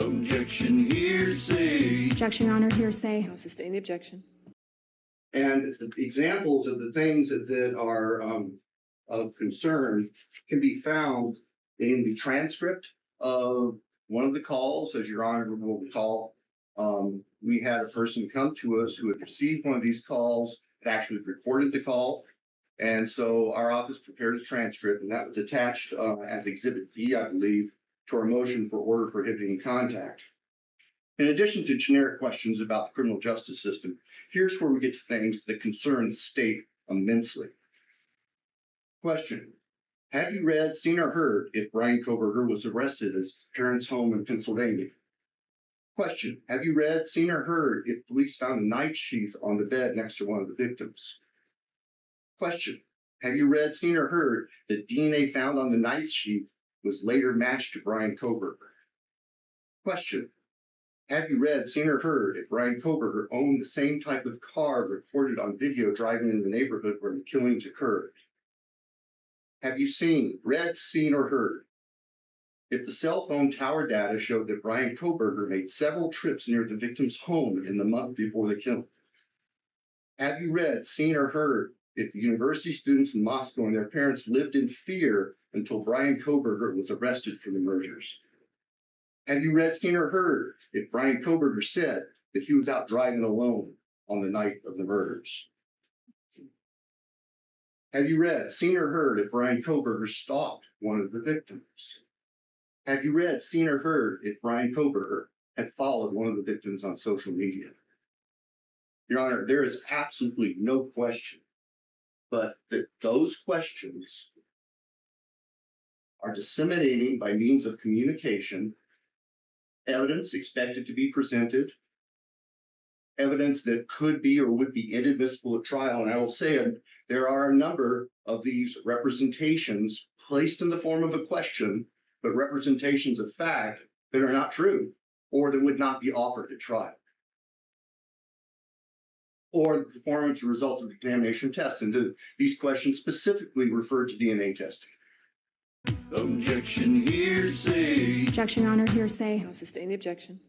Objection, hearsay. Objection, Your Honor, hearsay. I'll sustain the objection. And examples of the things that are of concern can be found in the transcript of one of the calls. As Your Honor will recall, we had a person come to us who had received one of these calls, had actually recorded the call. And so our office prepared a transcript, and that was attached as Exhibit B, I believe, to our motion for order prohibiting contact. In addition to generic questions about the criminal justice system, here's where we get to things that concern the state immensely. Question: have you read, seen, or heard if Bryan Kohberger was arrested at his parents' home in Pennsylvania? Question: have you read, seen, or heard if police found a knife sheath on the bed next to one of the victims? Question: have you read, seen, or heard that DNA found on the knife sheath was later matched to Bryan Kohberger? Question: have you read, seen, or heard if Bryan Kohberger owned the same type of car recorded on video driving in the neighborhood where the killings occurred? Have you read, seen, or heard if the cell phone tower data showed that Bryan Kohberger made several trips near the victim's home in the month before the killing? Have you read, seen, or heard if the university students in Moscow and their parents lived in fear until Bryan Kohberger was arrested for the murders? Have you read, seen, or heard if Bryan Kohberger said that he was out driving alone on the night of the murders? Have you read, seen, or heard if Bryan Kohberger stalked one of the victims? Have you read, seen, or heard if Bryan Kohberger had followed one of the victims on social media? Your Honor, there is absolutely no question but that those questions are disseminating by means of communication evidence expected to be presented, evidence that could be or would be inadmissible at trial. And I will say there are a number of these representations placed in the form of a question, but representations of fact that are not true or that would not be offered at trial, or the performance or results of examination tests. And these questions specifically refer to DNA testing. Objection, hearsay. Objection, Your Honor, hearsay. I'll sustain the objection.